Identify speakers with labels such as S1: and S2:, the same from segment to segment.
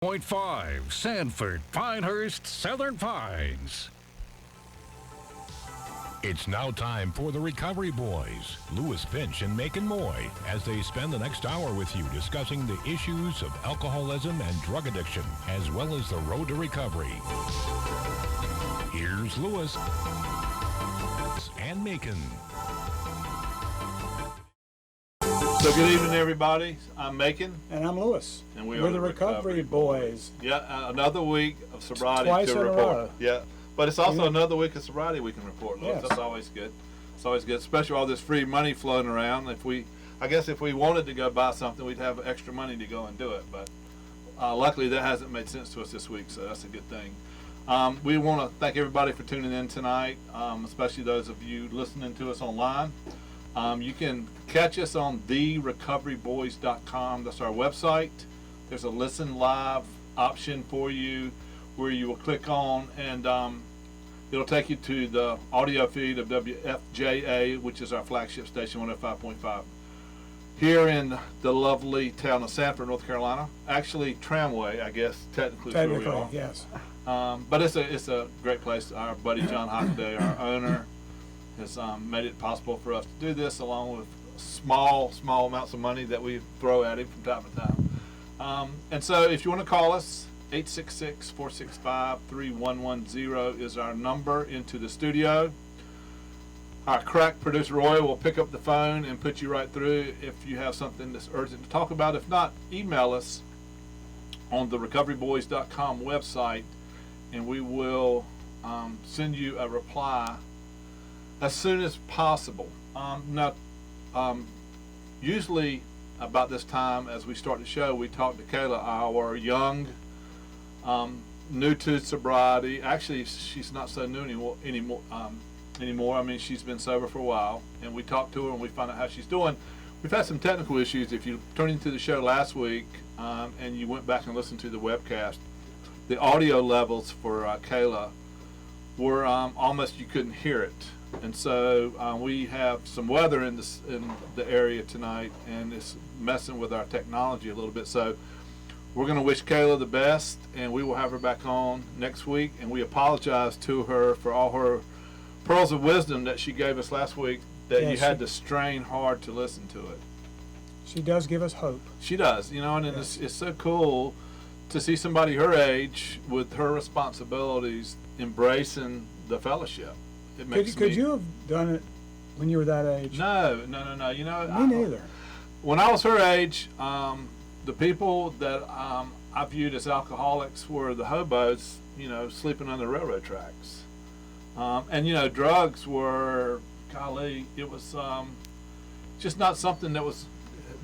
S1: 101.5 Sanford, Pinehurst, Southern Pines.
S2: It's now time for the Recovery Boys, Lewis Finch and Macon Moy, as they spend the next hour with you discussing the issues of alcoholism and drug addiction, as well as the road to recovery. Here's Lewis and Macon.
S3: So good evening, everybody. I'm Macon.
S4: And I'm Lewis.
S3: And
S4: we're the Recovery Boys.
S3: Yeah, another week of sobriety
S4: Twice
S3: to
S4: in a
S3: report.
S4: row.
S3: Yeah, but it's also another week of sobriety we can report, Lewis.
S4: Yes.
S3: That's always good. It's always good, especially all this free money floating around. I guess if we wanted to go buy something, we'd have extra money to go and do it. But luckily, that hasn't made sense to us this week, so that's a good thing. We want to thank everybody for tuning in tonight, especially those of you listening to us online. You can catch us on therecoveryboys.com. That's our website. There's a listen live option for you where you will click on and it'll take you to the audio feed of WFJA, which is our flagship station, 105.5. Here in the lovely town of Sanford, North Carolina. Actually, Tramway, I guess, technically is where we are.
S4: Yes.
S3: But it's a great place. Our buddy John Hockaday, our owner, has made it possible for us to do this, along with small amounts of money that we throw at him from time to time. And so if you want to call us, 866-465-3110 is our number into the studio. Our crack producer Roy will pick up the phone and put you right through if you have something that's urgent to talk about. If not, email us on the recoveryboys.com website, and we will send you a reply as soon as possible. Usually about this time, as we start the show, we talk to Kayla, our young, new to sobriety. Actually, she's not so new anymore. I mean, she's been sober for a while, and we talk to her and we find out how she's doing. We've had some technical issues. If you turned into the show last week and you went back and listened to the webcast, the audio levels for Kayla were almost, you couldn't hear it. And so we have some weather in the area tonight, and it's messing with our technology a little bit. So we're going to wish Kayla the best, and we will have her back on next week. And we apologize to her for all her pearls of wisdom that she gave us last week, that you had to strain hard to listen to it.
S4: She does give us hope.
S3: She does, and it's so cool to see somebody her age with her responsibilities embracing the fellowship.
S4: Could you have done it when you were that age?
S3: No. Me
S4: neither.
S3: When I was her age, the people that I viewed as alcoholics were the hobos, sleeping on the railroad tracks. And drugs were, golly, it was just not something that was,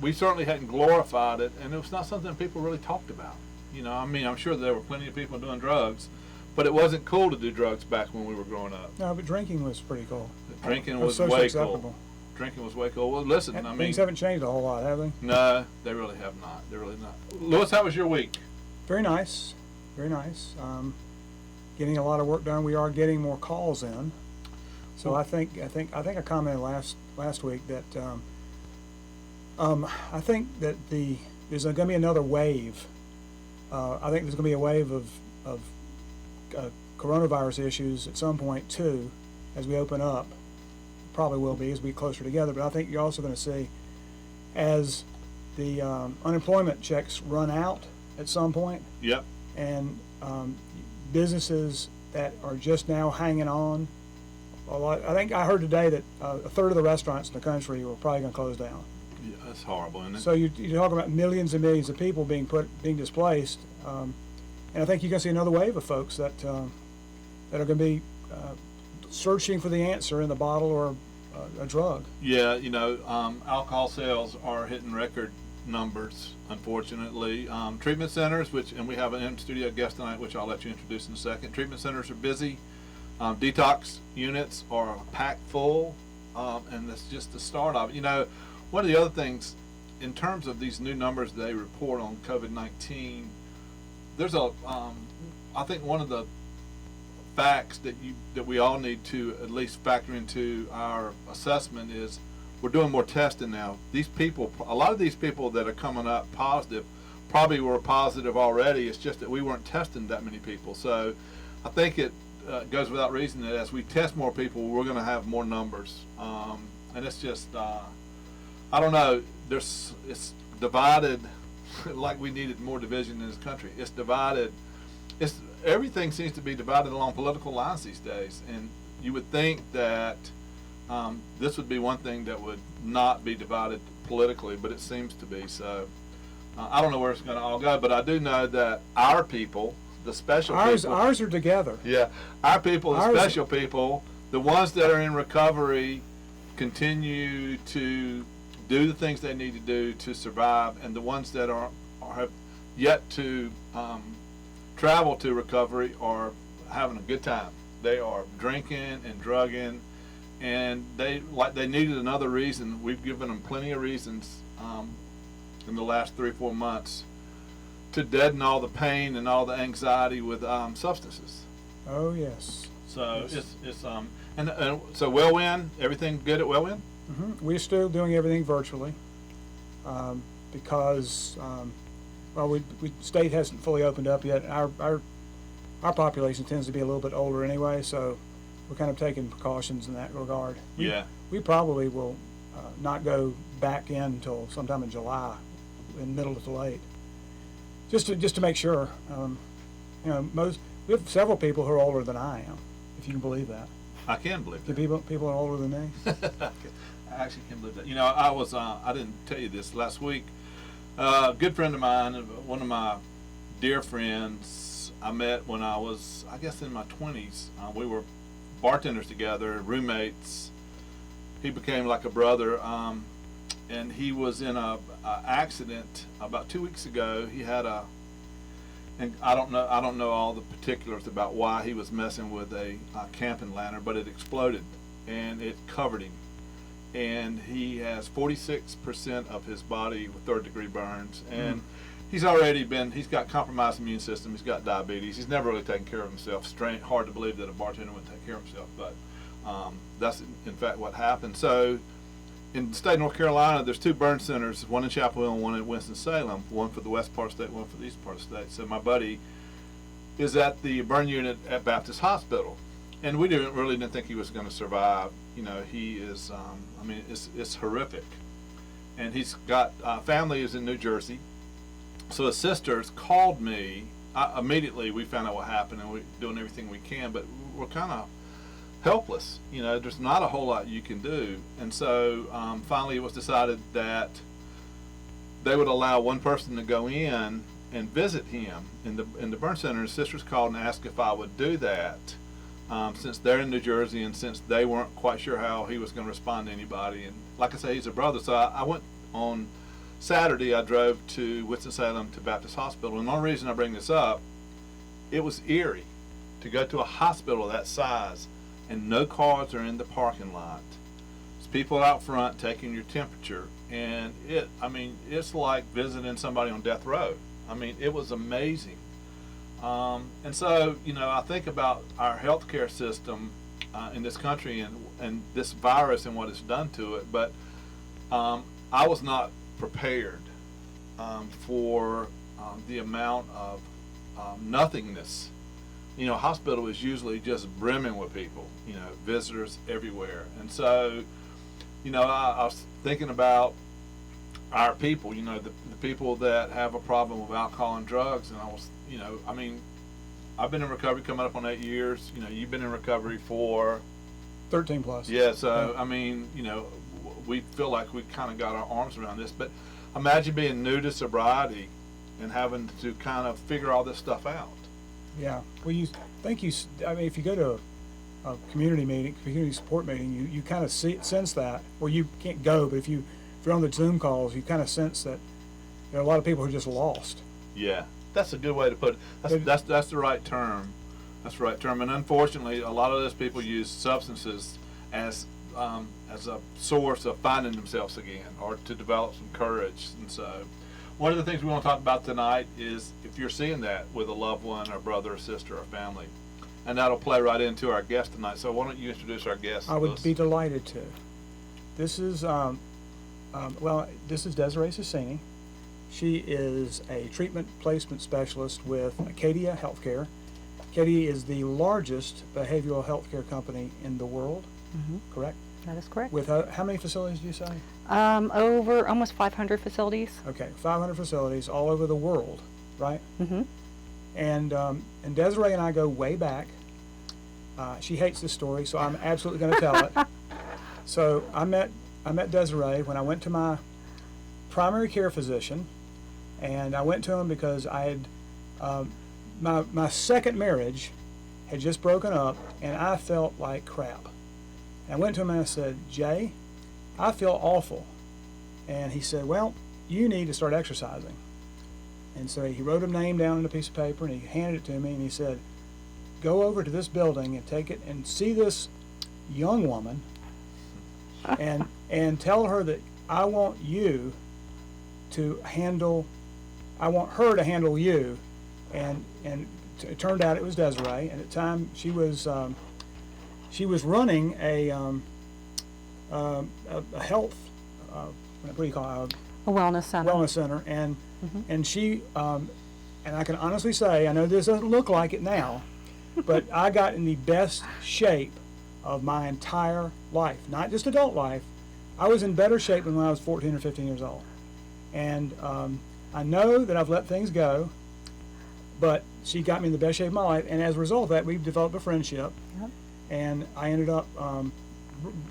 S3: we certainly hadn't glorified it, and it was not something people really talked about. I'm sure there were plenty of people doing drugs, but it wasn't cool to do drugs back when we were growing up.
S4: No, but drinking was pretty cool.
S3: Drinking was way acceptable. Cool. Drinking was way cool. Well, listen,
S4: things haven't changed a whole lot, have they?
S3: No, they really have not. They're really not. Lewis, how was your week?
S4: Very nice. Very nice. Getting a lot of work done. We are getting more calls in. So I think I commented last week that I think that there's going to be another wave. I think there's going to be a wave of coronavirus issues at some point too, as we open up. Probably will be as we get closer together. But I think you're also going to see, as the unemployment checks run out at some point.
S3: Yep.
S4: And businesses that are just now hanging on. I think I heard today that a third of the restaurants in the country were probably going to close down.
S3: Yeah, that's horrible, isn't it?
S4: So you're talking about millions and millions of people being displaced, and I think you're going to see another wave of folks that are going to be searching for the answer in the bottle or a drug.
S3: Yeah, alcohol sales are hitting record numbers, unfortunately. Treatment centers, and we have an in-studio guest tonight, which I'll let you introduce in a second. Treatment centers are busy. Detox units are packed full, and that's just the start of it. One of the other things, in terms of these new numbers they report on COVID-19, there's I think one of the facts that we all need to at least factor into our assessment is we're doing more testing now. These people, a lot of these people that are coming up positive, probably were positive already. It's just that we weren't testing that many people. So I think it goes without reason that as we test more people, we're going to have more numbers. And it's just, I don't know, it's divided like we needed more division in this country. It's divided. Everything seems to be divided along political lines these days. And you would think that this would be one thing that would not be divided politically, but it seems to be. So I don't know where it's going to all go, but I do know that our people, the special people.
S4: Ours are together.
S3: Yeah, our people, the special people, the ones that are in recovery, continue to do the things they need to do to survive, and the ones that have yet to travel to recovery are having a good time. They are drinking and drugging, and they needed another reason. We've given them plenty of reasons in the last 3 or 4 months to deaden all the pain and all the anxiety with substances.
S4: Oh yes.
S3: So yes. It's and so Wellwyn, everything good at Wellwyn?
S4: Mm-hmm. We're still doing everything virtually because well, state hasn't fully opened up yet. Our population tends to be a little bit older anyway, so we're kind of taking precautions in that regard. We probably will not go back in until sometime in July, in middle to late, just to make sure. We have several people who are older than I am, if you can believe that.
S3: I can believe that.
S4: People are older than me.
S3: I actually can't believe that. I was I didn't tell you this last week. A good friend of mine, one of my dear friends, I met when I was, I guess, in my 20s. We were bartenders together, roommates. He became like a brother, and he was in a accident about 2 weeks ago. He had and I don't know all the particulars about why he was messing with a camping lantern, but it exploded and it covered him. And he has 46% of his body with 3rd-degree burns, and he's got compromised immune system. He's got diabetes. He's never really taken care of himself. Hard to believe that a bartender wouldn't take care of himself, but that's in fact what happened. So in the state of North Carolina, there's 2 burn centers, one in Chapel Hill and one in Winston-Salem, one for the west part of the state, one for the east part of the state. So my buddy is at the burn unit at Baptist Hospital, and we didn't think he was going to survive. He is, it's horrific. And he's got, family is in New Jersey. So his sisters called me. Immediately we found out what happened, and we're doing everything we can, but we're kind of helpless. There's not a whole lot you can do. And so finally it was decided that they would allow one person to go in and visit him in the burn center. His sisters called and asked if I would do that. Since they're in New Jersey and since they weren't quite sure how he was going to respond to anybody. And like I say, he's a brother. So I went on Saturday. I drove to Winston-Salem to Baptist Hospital. And the only reason I bring this up, it was eerie to go to a hospital of that size and no cars are in the parking lot. There's people out front taking your temperature. And it's like visiting somebody on death row. It was amazing. And so, I think about our healthcare system in this country and this virus and what it's done to it, but I was not prepared for the amount of nothingness. Hospital is usually just brimming with people, visitors everywhere. And so, I was thinking about our people, the people that have a problem with alcohol and drugs, and I was, I've been in recovery coming up on 8 years. You've been in recovery for
S4: 13 plus.
S3: Yeah, so we feel like we kind of got our arms around this, but imagine being new to sobriety and having to kind of figure all this stuff out.
S4: Yeah, well, if you go to a community meeting, community support meeting, you kind of sense that. Well, you can't go, but if you're on the Zoom calls, you kind of sense that there are a lot of people who are just lost.
S3: Yeah, that's a good way to put it. That's the right term. That's the right term. And unfortunately, a lot of those people use substances as a source of finding themselves again, or to develop some courage. And so, one of the things we want to talk about tonight is if you're seeing that with a loved one, or brother, or sister, or family, and that'll play right into our guest tonight. So why don't you introduce our guest?
S4: I would be delighted to. This is this is Desiree Sassini, She is a treatment placement specialist with Acadia Healthcare. Acadia is the largest behavioral healthcare company in the world, correct?
S5: That is correct.
S4: With how many facilities do you say?
S5: Over almost 500 facilities.
S4: Okay, 500 facilities all over the world, right?
S5: Mm-hmm.
S4: And Desiree and I go way back. She hates this story, so I'm absolutely going to tell it. So I met Desiree when I went to my primary care physician, and I went to him because I had my second marriage had just broken up, and I felt like crap. And I went to him and I said, Jay, I feel awful. And he said, well, you need to start exercising. And so he wrote a name down on a piece of paper, and he handed it to me, and he said, go over to this building and take it and see this young woman and tell her that I want her to handle you. And it turned out it was Desiree, and at the time she was running a health, what do you call it?
S5: A wellness center.
S4: Wellness center, and she, and I can honestly say, I know this doesn't look like it now, but I got in the best shape of my entire life, not just adult life. I was in better shape than when I was 14 or 15 years old. And I know that I've let things go, but she got me in the best shape of my life, and as a result of that, we've developed a friendship.
S5: Yep.
S4: And I ended up,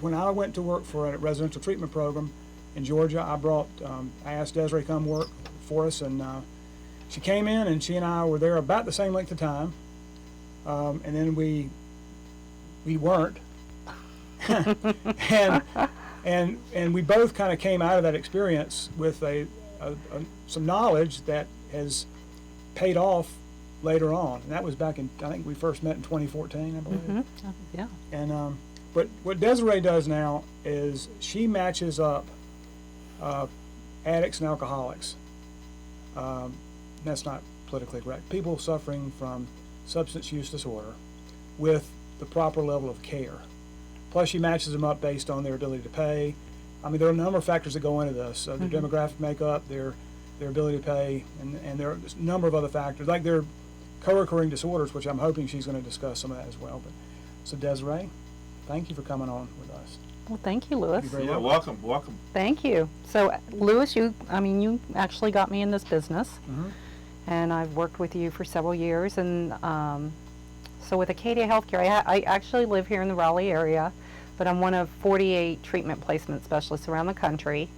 S4: when I went to work for a residential treatment program in Georgia, I asked Desiree to come work for us, and she came in, and she and I were there about the same length of time, and then we weren't, and we both kind of came out of that experience with some knowledge that has paid off later on, and that was back in, I think we first met in 2014, I believe.
S5: Mm-hmm. Yeah.
S4: And but what Desiree does now is she matches up addicts and alcoholics. That's not politically correct. People suffering from substance use disorder with the proper level of care. Plus, she matches them up based on their ability to pay. I mean, there are a number of factors that go into this. Their demographic makeup, their ability to pay, and there are a number of other factors, like their co-occurring disorders, which I'm hoping she's going to discuss some of that as well. But so, Desiree, thank you for coming on with us.
S5: Well, thank you, Louis.
S4: You're very
S3: Yeah,
S4: welcome.
S3: welcome.
S5: Thank you. So, Louis, you actually got me in this business, and I've worked with you for several years. And so with Acadia Healthcare, I actually live here in the Raleigh area, but I'm one of 48 treatment placement specialists around the country.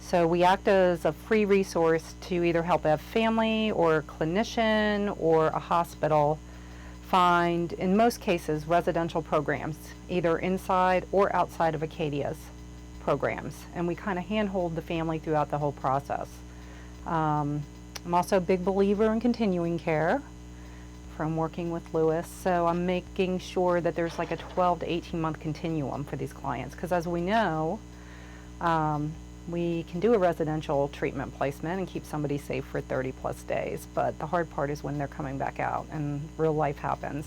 S5: So we act as a free resource to either help a family or a clinician or a hospital find, in most cases, residential programs, either inside or outside of Acadia's programs. And we kind of handhold the family throughout the whole process. I'm also a big believer in continuing care from working with Louis. So I'm making sure that there's like a 12 to 18 month continuum for these clients. Because as we know, we can do a residential treatment placement and keep somebody safe for 30 plus days, but the hard part is when they're coming back out and real life happens.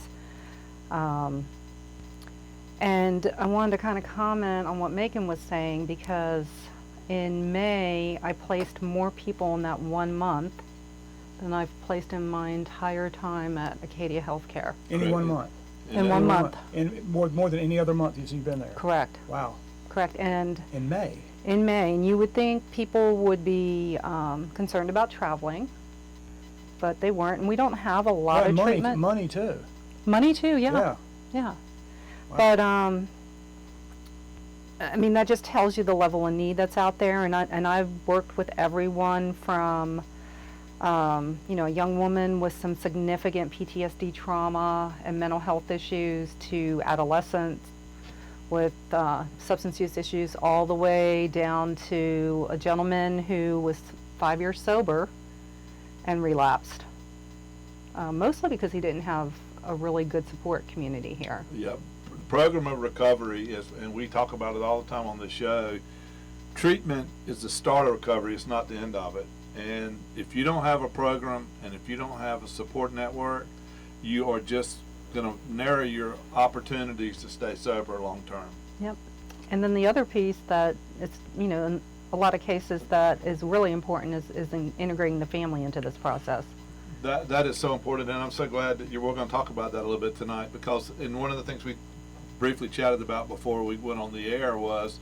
S5: And I wanted to kind of comment on what Megan was saying, because in May I placed more people in that 1 month than I've placed in my entire time at Acadia Healthcare.
S4: In 1 month.
S5: In 1 month.
S4: In more than any other month since you've been there.
S5: Correct.
S4: Wow.
S5: Correct. And
S4: In May.
S5: in May, and you would think people would be concerned about traveling, but they weren't. And we don't have a lot of treatment.
S4: Money too.
S5: Money too,
S4: Yeah.
S5: yeah.
S4: Wow.
S5: But I mean, that just tells you the level of need that's out there. And I've worked with everyone from a young woman with some significant PTSD trauma and mental health issues to adolescents with substance use issues, all the way down to a gentleman who was 5 years sober and relapsed, mostly because he didn't have a really good support community here.
S3: Yep. The program of recovery is, and we talk about it all the time on the show, treatment is the start of recovery, it's not the end of it. And if you don't have a program and if you don't have a support network, you are just going to narrow your opportunities to stay sober long term.
S5: Yep. And then the other piece that it's, a lot of cases that is really important is in integrating the family into this process.
S3: That is so important, and I'm so glad that we're going to talk about that a little bit tonight, because one of the things we briefly chatted about before we went on the air was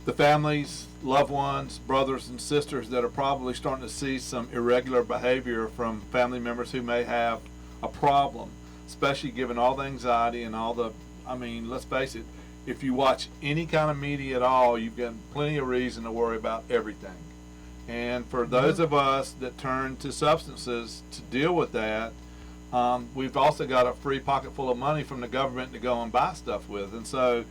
S3: the families, loved ones, brothers and sisters that are probably starting to see some irregular behavior from family members who may have a problem, especially given all the anxiety and all the, I mean, let's face it, if you watch any kind of media at all, you've got plenty of reason to worry about everything. And for those of us that turn to substances to deal with that, we've also got a free pocket full of money from the government to go and buy stuff with. And so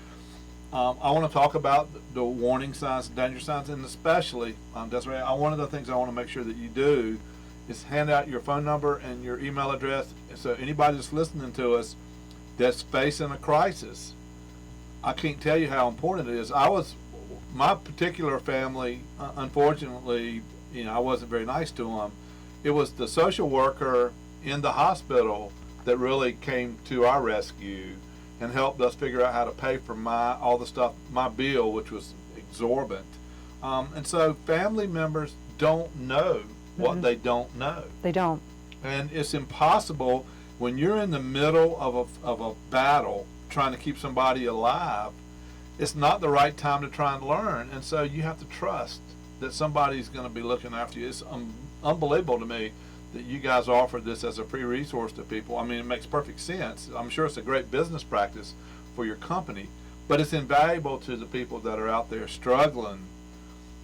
S3: I want to talk about the warning signs, danger signs, and especially, Desiree, one of the things I want to make sure that you do is hand out your phone number and your email address. So anybody that's listening to us that's facing a crisis, I can't tell you how important it is. My particular family, unfortunately, I wasn't very nice to them. It was the social worker in the hospital that really came to our rescue and helped us figure out how to pay for my bill, which was exorbitant. And so family members don't know what they don't know.
S5: They don't.
S3: And it's impossible when you're in the middle of a battle trying to keep somebody alive. It's not the right time to try and learn, and so you have to trust that somebody's going to be looking after you. It's unbelievable to me that you guys offer this as a free resource to people. I mean, it makes perfect sense. I'm sure it's a great business practice for your company, but it's invaluable to the people that are out there struggling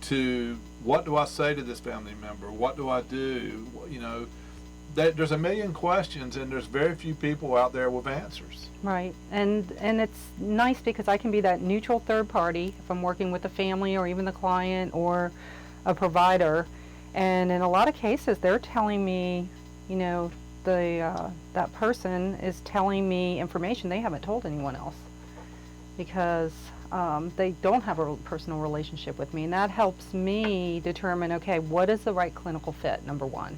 S3: to, what do I say to this family member? What do I do? There's a million questions, and there's very few people out there with answers.
S5: Right, and it's nice because I can be that neutral third party if I'm working with the family or even the client or a provider. And in a lot of cases, they're telling me, that person is telling me information they haven't told anyone else because they don't have a personal relationship with me, and that helps me determine, okay, what is the right clinical fit? Number one,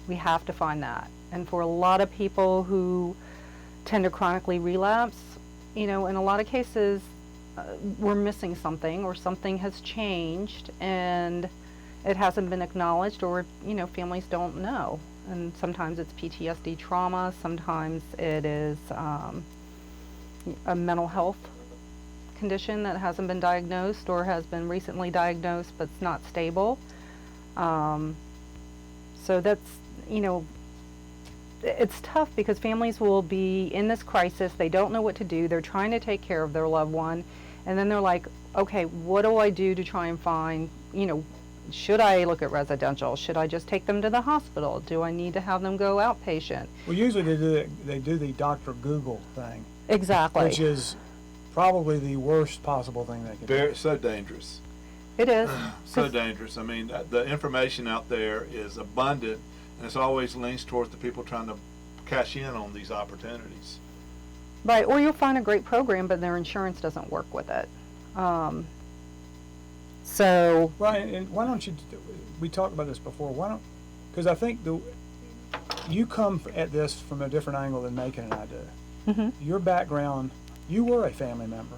S5: we have to find that. And for a lot of people who tend to chronically relapse, in a lot of cases, we're missing something, or something has changed and it hasn't been acknowledged, or, families don't know. And sometimes it's PTSD trauma, sometimes it is a mental health condition that hasn't been diagnosed or has been recently diagnosed but it's not stable. So that's, it's tough because families will be in this crisis, they don't know what to do, they're trying to take care of their loved one, and then they're like, okay, what do I do to try and find, should I look at residential? Should I just take them to the hospital? Do I need to have them go outpatient?
S4: Well, usually they do the Dr. Google thing.
S5: Exactly.
S4: Which is probably the worst possible thing they can do.
S3: So dangerous.
S5: It is.
S3: So dangerous. I mean, the information out there is abundant, and it's always leans towards the people trying to cash in on these opportunities.
S5: Right, or you'll find a great program, but their insurance doesn't work with it. So.
S4: Right, and why don't you, we talked about this before, because I think you come at this from a different angle than Macon and I do.
S5: Mm-hmm.
S4: Your background, you were a family member.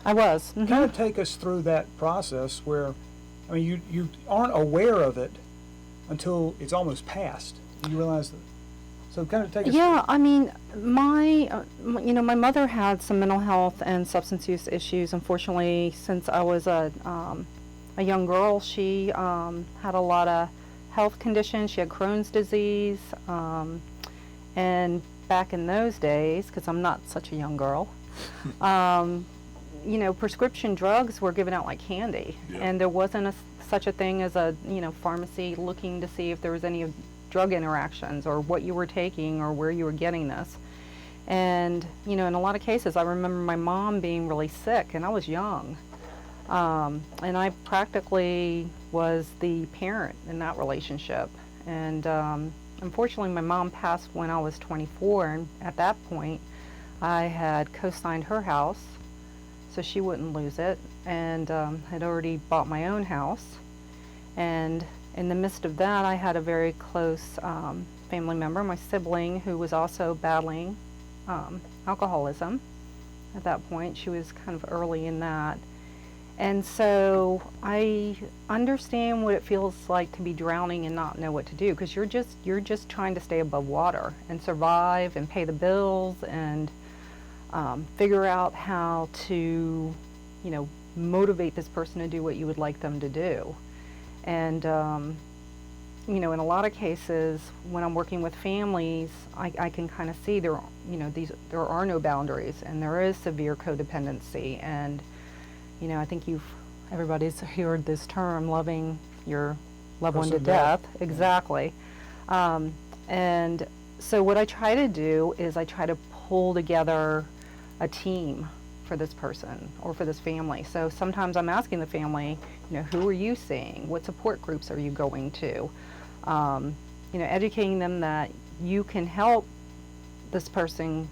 S5: I was. Mm-hmm.
S4: Kind of take us through that process where, I mean, you aren't aware of it until it's almost past. You realize that. So kind of take us
S5: Yeah, I mean, my mother had some mental health and substance use issues. Unfortunately, since I was a young girl, she had a lot of health conditions. She had Crohn's disease, and back in those days, because I'm not such a young girl, prescription drugs were given out like candy, and there wasn't such a thing as a pharmacy looking to see if there was any drug interactions or what you were taking or where you were getting this. And in a lot of cases, I remember my mom being really sick, and I was young, and I practically was the parent in that relationship. And unfortunately, my mom passed when I was 24, and at that point, I had co-signed her house so she wouldn't lose it, and had already bought my own house. And in the midst of that, I had a very close family member, my sibling, who was also battling alcoholism at that point. She was kind of early in that. And so I understand what it feels like to be drowning and not know what to do, because you're just trying to stay above water and survive and pay the bills and figure out how to, motivate this person to do what you would like them to do. And in a lot of cases, when I'm working with families, I can kind of see there are no boundaries, and there is severe codependency. And I think everybody's heard this term, loving your loved one to death. Exactly. And so what I try to do is I try to pull together a team for this person or for this family. So sometimes I'm asking the family, who are you seeing? What support groups are you going to? Educating them that you can help this person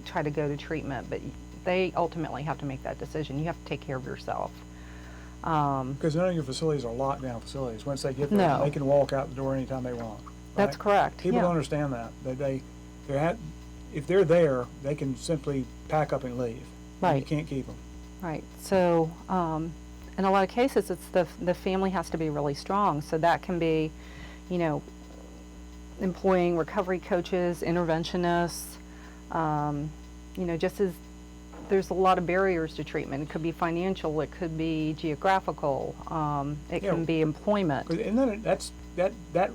S5: try to go to treatment, but they ultimately have to make that decision. You have to take care of yourself.
S4: Because none of your facilities are lockdown facilities. Once they get there,
S5: No.
S4: they can walk out the door anytime they want.
S5: That's
S4: right?
S5: correct.
S4: People
S5: yeah.
S4: don't understand that. If they're there, they can simply pack up and leave.
S5: Right.
S4: You can't keep them.
S5: Right. So, in a lot of cases, it's the family has to be really strong. So that can be, employing recovery coaches, interventionists. Just as there's a lot of barriers to treatment. It could be financial. It could be geographical. It can be employment.
S4: And then that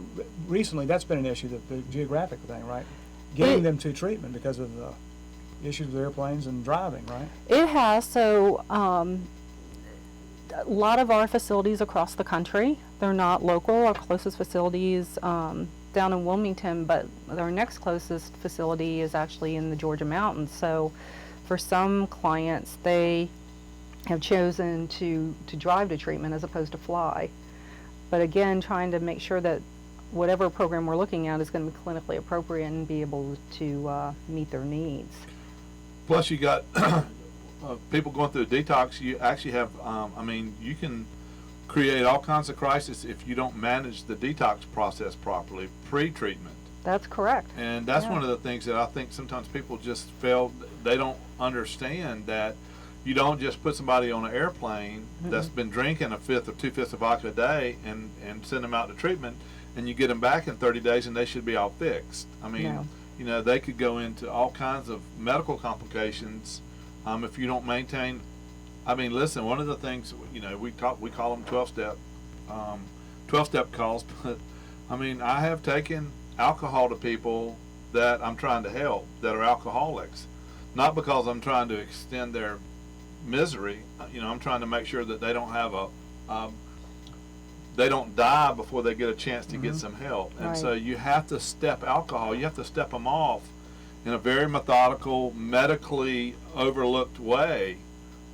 S4: recently that's been an issue, the geographic thing, right? Getting them to treatment because of the issues with airplanes and driving, right?
S5: It has. So a lot of our facilities across the country, they're not local. Our closest facility is down in Wilmington, but our next closest facility is actually in the Georgia mountains. So for some clients, they have chosen to drive to treatment as opposed to fly. But again, trying to make sure that whatever program we're looking at is going to be clinically appropriate and be able to meet their needs.
S3: Plus, you got people going through detox. You actually have, you can create all kinds of crises if you don't manage the detox process properly pre-treatment.
S5: That's correct.
S3: And that's one of the things that I think sometimes people just fail. They don't understand that you don't just put somebody on an airplane that's been drinking a fifth or 2/5 of vodka a day and send them out to treatment, and you get them back in 30 days and they should be all fixed. I mean,
S5: No.
S3: they could go into all kinds of medical complications if you don't maintain. I mean, listen, one of the things, we call them 12-step calls, but I mean, I have taken alcohol to people that I'm trying to help that are alcoholics, not because I'm trying to extend their misery. I'm trying to make sure that they don't have they don't die before they get a chance to get some help. And so you have to step alcohol, you have to step them off in a very methodical, medically overlooked way.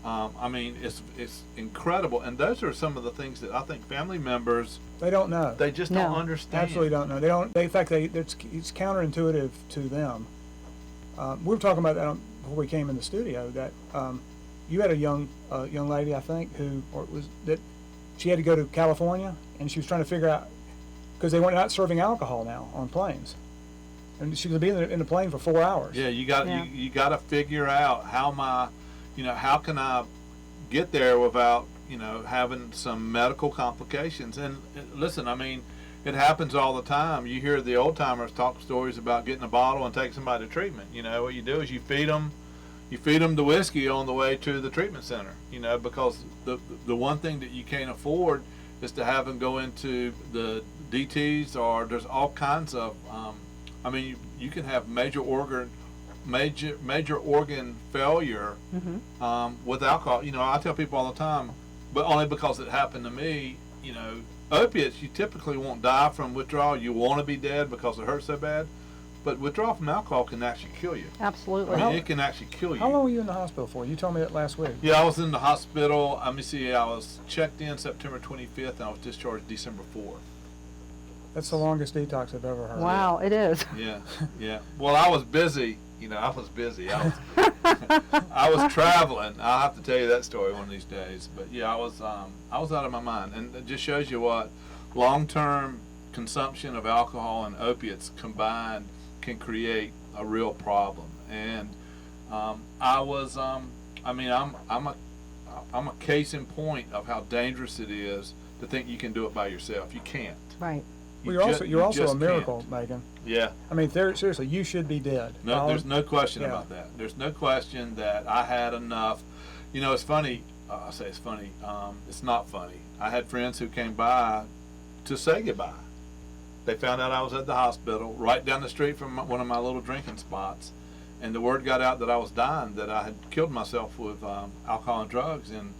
S3: It's incredible, and those are some of the things that I think family members,
S4: They don't know.
S3: they just don't understand.
S4: Absolutely don't know. They don't. In fact, it's counterintuitive to them. We were talking about that before we came in the studio. That you had a young lady, I think, she had to go to California, and she was trying to figure out because they were not serving alcohol now on planes, and she was being in the plane for 4 hours.
S3: Yeah, you got to figure out how how can I get there without having some medical complications. And listen, I mean, it happens all the time. You hear the old timers talk stories about getting a bottle and taking somebody to treatment. What you do is you feed them the whiskey on the way to the treatment center. Because the one thing that you can't afford is to have them go into the DTs, or there's all kinds of you can have major organ failure with alcohol. I tell people all the time, but only because it happened to me. Opiates, you typically won't die from withdrawal. You want to be dead because it hurts so bad, but withdrawal from alcohol can actually kill you.
S5: Absolutely.
S3: I mean, it can actually kill you.
S4: How long were you in the hospital for? You told me that last week.
S3: Yeah, I was in the hospital. Let me see. I was checked in September 25th, and I was discharged December 4th.
S4: That's the longest detox I've ever heard.
S5: Wow, it is.
S3: Yeah. Well, I was busy. I was busy. I was traveling. I'll have to tell you that story one of these days. But yeah, I was out of my mind, and it just shows you what long-term consumption of alcohol and opiates combined can create a real problem. And I'm I'm a case in point of how dangerous it is to think you can do it by yourself. You can't.
S5: Right.
S3: You
S4: Well,
S3: ju-
S4: you're
S3: you
S4: also
S3: just
S4: a miracle,
S3: can't.
S4: Megan.
S3: Yeah.
S4: I mean, seriously, you should be dead.
S3: No, there's no question
S4: Yeah.
S3: about that. There's no question that I had enough. You know, it's funny. I say it's funny. It's not funny. I had friends who came by to say goodbye. They found out I was at the hospital right down the street from one of my little drinking spots, and the word got out that I was dying, that I had killed myself with alcohol and drugs. And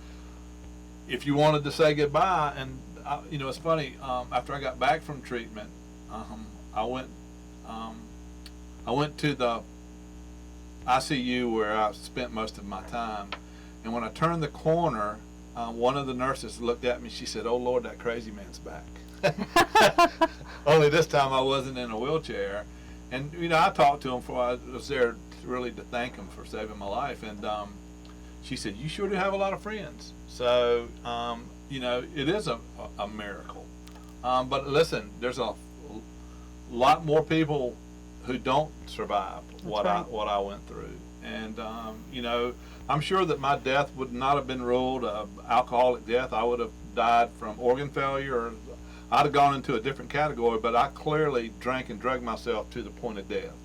S3: if you wanted to say goodbye, and you know, it's funny. After I got back from treatment, I went to the ICU where I spent most of my time. And when I turned the corner, one of the nurses looked at me. She said, "Oh Lord, that crazy man's back." Only this time I wasn't in a wheelchair. And you know, I talked to him before I was there really to thank him for saving my life. And she said, "You sure do have a lot of friends." So you know, it is a miracle. But listen, there's a lot more people who don't survive what I went through. And you know, I'm sure that my death would not have been ruled a alcoholic death. I would have died from organ failure, or I'd have gone into a different category. But I clearly drank and drugged myself to the point of death.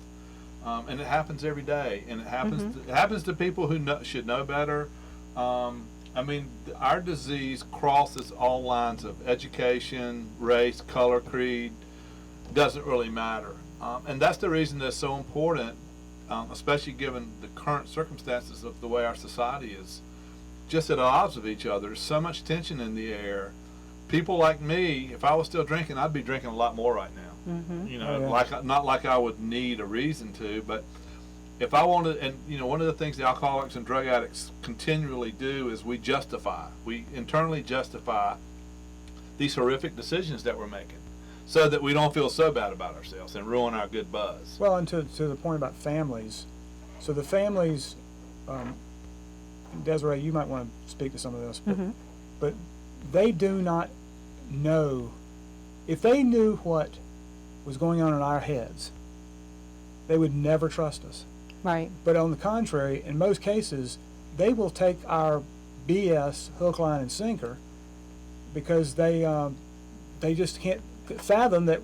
S3: And it happens every day, and it happens to people who should know better. I mean, our disease crosses all lines of education, race, color, creed. Doesn't really matter. And that's the reason that it's so important, especially given the current circumstances of the way our society is just at odds with each other. There's so much tension in the air. People like me, if I was still drinking, I'd be drinking a lot more right now. You know, not like I would need a reason to, but if I wanted, and you know, one of the things the alcoholics and drug addicts continually do is we internally justify these horrific decisions that we're making, so that we don't feel so bad about ourselves and ruin our good buzz.
S4: Well, and to the point about families, so the families, Desiree, you might want to speak to some of this, but they do not know. If they knew what was going on in our heads, they would never trust us.
S5: Right.
S4: But on the contrary, in most cases, they will take our BS hook, line, and sinker because they just can't fathom that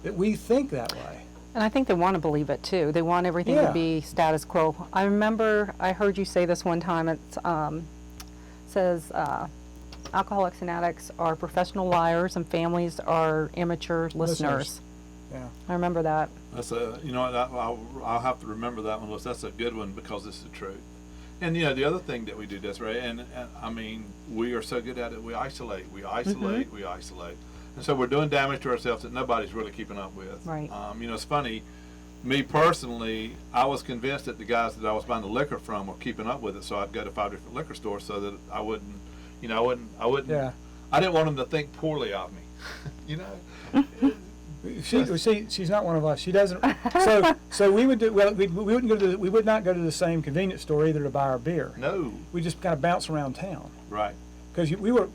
S4: we think that way.
S5: And I think they want to believe it too. They want everything to be status quo. I remember I heard you say this one time. It says alcoholics and addicts are professional liars and families are amateur listeners.
S4: Yeah.
S5: I remember that.
S3: That's you know what, I'll have to remember that one. That's a good one because it's the truth. And you know, the other thing that we do, Desiree, and I mean, we are so good at it. We isolate. And so we're doing damage to ourselves that nobody's really keeping up with.
S5: Right.
S3: You know, it's funny. Me personally, I was convinced that the guys that I was buying the liquor from were keeping up with it, so I'd go to 5 different liquor stores so that I wouldn't, you know, I wouldn't. Yeah. I didn't want them to think poorly of me. You know.
S4: She's not one of us. She doesn't. So we would do well. We would not go to the same convenience store either to buy our beer.
S3: No.
S4: We just kind of bounce around town.
S3: Right.
S4: Because we were.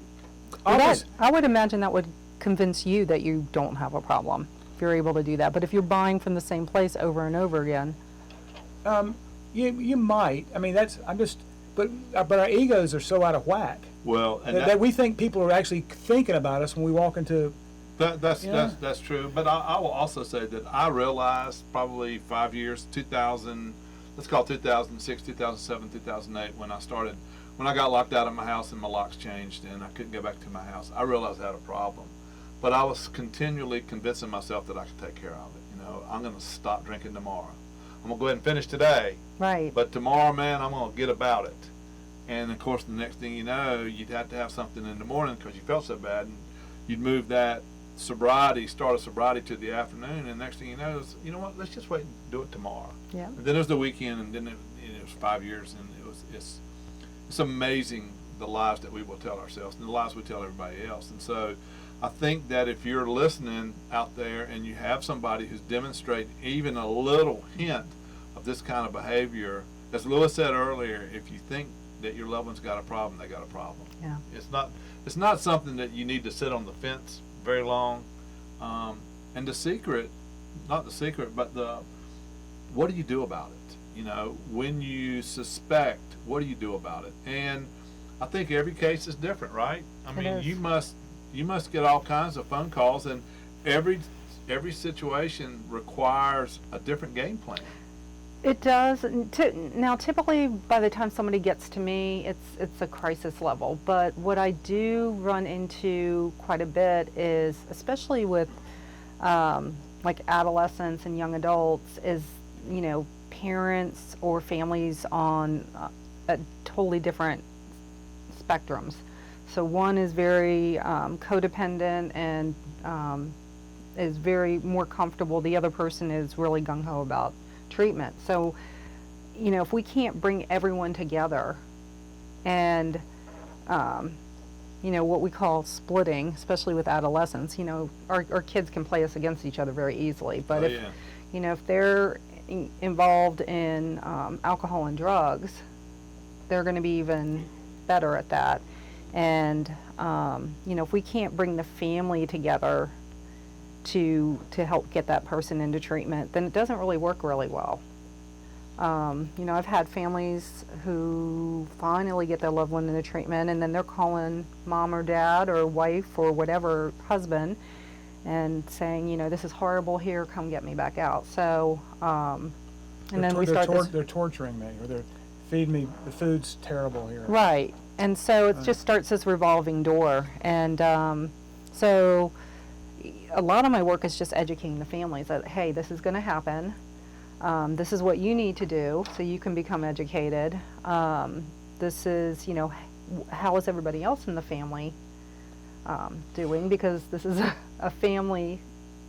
S5: I would imagine that would convince you that you don't have a problem if you're able to do that. But if you're buying from the same place over and over again,
S4: you might. I mean, but our egos are so out of whack.
S3: Well, and
S4: that we think people are actually thinking about us when we walk into.
S3: That's true. But I will also say that I realized probably 5 years, 2000, let's call it 2006, 2007, 2008, when I got locked out of my house and my locks changed and I couldn't go back to my house. I realized I had a problem. But I was continually convincing myself that I could take care of it. You know, I'm going to stop drinking tomorrow. I'm going to go ahead and finish today.
S5: Right.
S3: But tomorrow, man, I'm going to get about it. And of course, the next thing you know, you'd have to have something in the morning because you felt so bad, and you'd move that start a sobriety to the afternoon, and next thing you know is, you know what, let's just wait and do it tomorrow.
S5: Yeah.
S3: And then it was the weekend, and then it was 5 years, and it's amazing the lies that we will tell ourselves and the lies we tell everybody else. And so I think that if you're listening out there and you have somebody who's demonstrating even a little hint of this kind of behavior, as Lewis said earlier, if you think that your loved one's got a problem, they got a problem.
S5: Yeah.
S3: It's not something that you need to sit on the fence very long. And the secret, not the secret, but what do you do about it? You know, when you suspect, what do you do about it? And I think every case is different, right? I
S5: It
S3: mean,
S5: is.
S3: you must get all kinds of phone calls, and every situation requires a different game plan.
S5: It does. Now, typically, by the time somebody gets to me, it's a crisis level. But what I do run into quite a bit is, especially with like adolescents and young adults, is parents or families on totally different spectrums. So one is very codependent and is very more comfortable. The other person is really gung-ho about treatment. So, if we can't bring everyone together and, what we call splitting, especially with adolescents, our kids can play us against each other very easily. But if they're involved in alcohol and drugs, they're going to be even better at that. And, if we can't bring the family together to help get that person into treatment, then it doesn't really work really well. I've had families who finally get their loved one into treatment, and then they're calling mom or dad or wife or whatever, husband, and saying, this is horrible here, come get me back out. So,
S4: they're torturing me, or they're feeding me, the food's terrible here.
S5: Right, and so it just starts this revolving door, and so a lot of my work is just educating the families that, hey, this is going to happen. This is what you need to do so you can become educated. This is, how is everybody else in the family doing? Because this is a family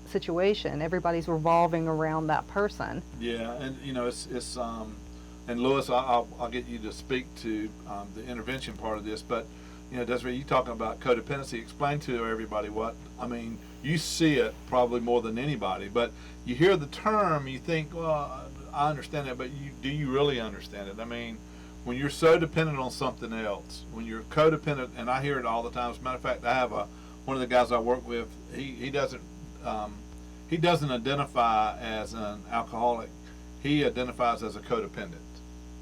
S5: situation. Everybody's revolving around that person.
S3: Yeah, and it's and Louis, I'll get you to speak to the intervention part of this, but Desiree, you talking about codependency. Explain to everybody what, you see it probably more than anybody, but you hear the term, you think, well, I understand it, but do you really understand it? When you're so dependent on something else, when you're codependent, and I hear it all the time. As a matter of fact, I have one of the guys I work with, he doesn't identify as an alcoholic. He identifies as a codependent.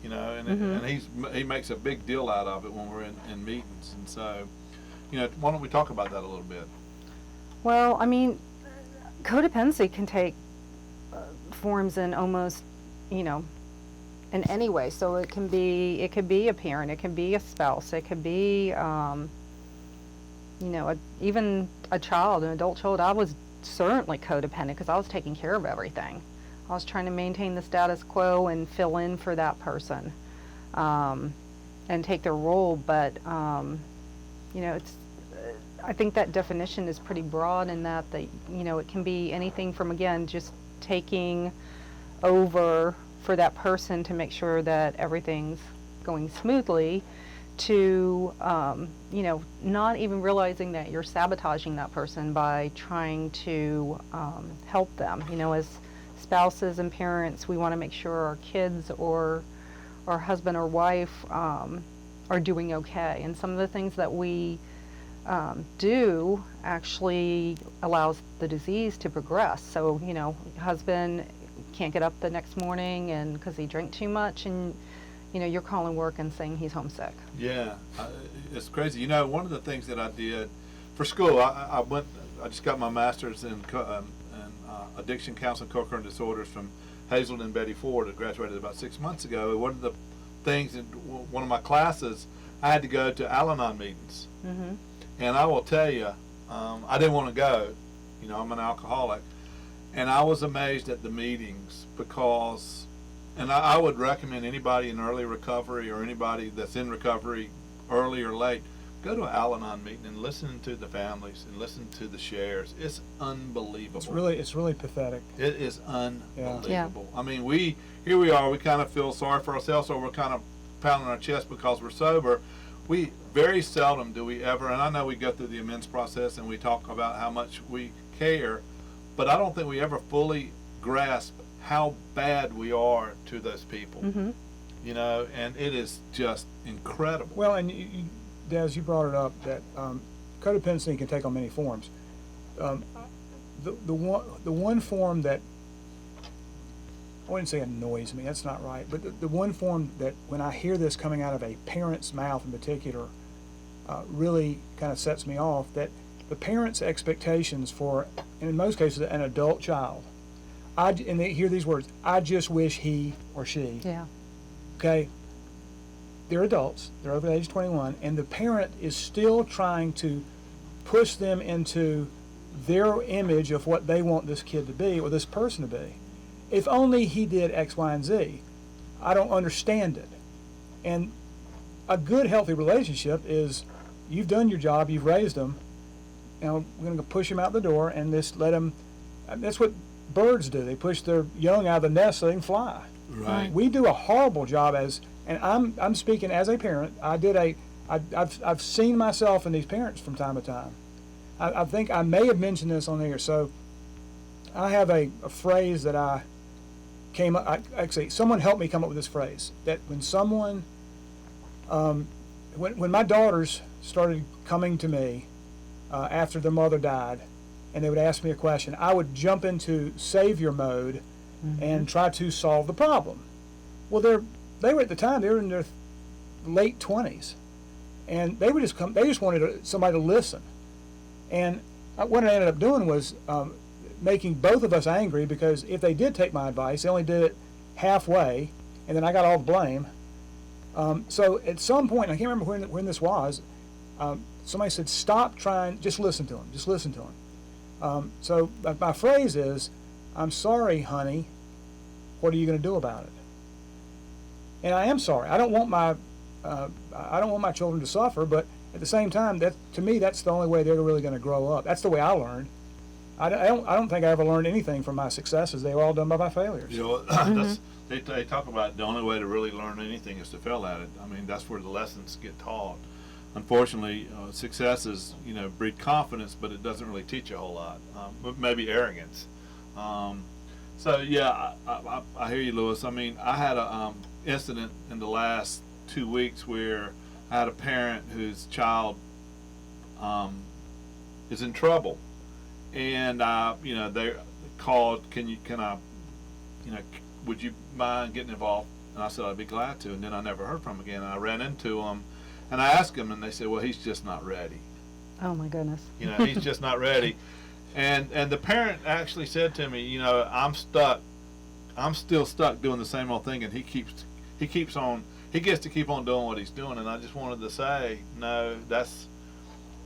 S3: And he makes a big deal out of it when we're in meetings. And so, why don't we talk about that a little bit?
S5: Well, codependency can take forms in almost, in any way. So it could be a parent, it can be a spouse, it could be, even a child, an adult child. I was certainly codependent because I was taking care of everything. I was trying to maintain the status quo and fill in for that person, and take their role. But it's. I think that definition is pretty broad in that it can be anything from, again, just taking over for that person to make sure that everything's going smoothly, to not even realizing that you're sabotaging that person by trying to help them. As spouses and parents, we want to make sure our kids or our husband or wife are doing okay. And some of the things that we do actually allows the disease to progress. So, husband can't get up the next morning and because he drank too much, and you're calling work and saying he's homesick.
S3: Yeah, it's crazy. One of the things that I did for school, I just got my master's in addiction counseling, co-occurring disorders from Hazelden and Betty Ford. I graduated about 6 months ago. One of the things in one of my classes, I had to go to Al-Anon meetings. Mm-hmm. And I will tell you, I didn't want to go. I'm an alcoholic. And I was amazed at the meetings because, and I would recommend anybody in early recovery or anybody that's in recovery early or late, go to an Al-Anon meeting and listen to the families and listen to the shares. It's unbelievable.
S4: It's really pathetic.
S3: It is unbelievable.
S5: Yeah.
S3: Here we are, we kind of feel sorry for ourselves, or we're kind of pounding our chest because we're sober. We very seldom do we ever, and I know we go through the amends process and we talk about how much we care, but I don't think we ever fully grasp how bad we are to those people. Mm-hmm. And it is just incredible.
S4: Well, and Des, you brought it up that codependency can take on many forms. The one form that I wouldn't say annoys me, that's not right, but the one form that when I hear this coming out of a parent's mouth in particular really kind of sets me off, that the parent's expectations for, and in most cases, an adult child, and they hear these words, I just wish he or she,
S5: Yeah.
S4: okay, they're adults, they're over the age of 21, and the parent is still trying to push them into their image of what they want this kid to be or this person to be. If only he did X, Y, and Z. I don't understand it. And a good, healthy relationship is you've done your job, you've raised them, now we're going to push them out the door and just let them, that's what birds do. They push their young out of the nest so they can fly.
S3: Right.
S4: We do a horrible job and I'm speaking as a parent. I've seen myself in these parents from time to time. I think I may have mentioned this on here. So I have a phrase that I came up, actually someone helped me come up with this phrase, that when someone, when my daughters started coming to me after their mother died, and they would ask me a question, I would jump into savior mode and try to solve the problem. Well, they were at the time, they were in their late 20s, and they would just come, they just wanted somebody to listen. And what I ended up doing was making both of us angry, because if they did take my advice, they only did it halfway, and then I got all the blame. So at some point, I can't remember when this was, somebody said, stop trying, just listen to him, just listen to him. So my phrase is, I'm sorry, honey, what are you going to do about it? And I am sorry. I don't want my children to suffer, but at the same time, that to me, that's the only way they're really going to grow up. That's the way I learned. I don't think I ever learned anything from my successes. They were all done by my failures.
S3: You know, that's, they talk about the only way to really learn anything is to fail at it. I mean, that's where the lessons get taught. Unfortunately, successes, breed confidence, but it doesn't really teach you a whole lot. Maybe arrogance. So yeah, I hear you, Lewis. I mean, I had a incident in the last 2 weeks where I had a parent whose child is in trouble, and they called. Would you mind getting involved? And I said I'd be glad to. And then I never heard from him again. And I ran into them, and I asked him, and they said, well, he's just not ready.
S5: Oh my goodness.
S3: He's just not ready. And the parent actually said to me, I'm stuck. I'm still stuck doing the same old thing, and he gets to keep on doing what he's doing. And I just wanted to say, no, that's,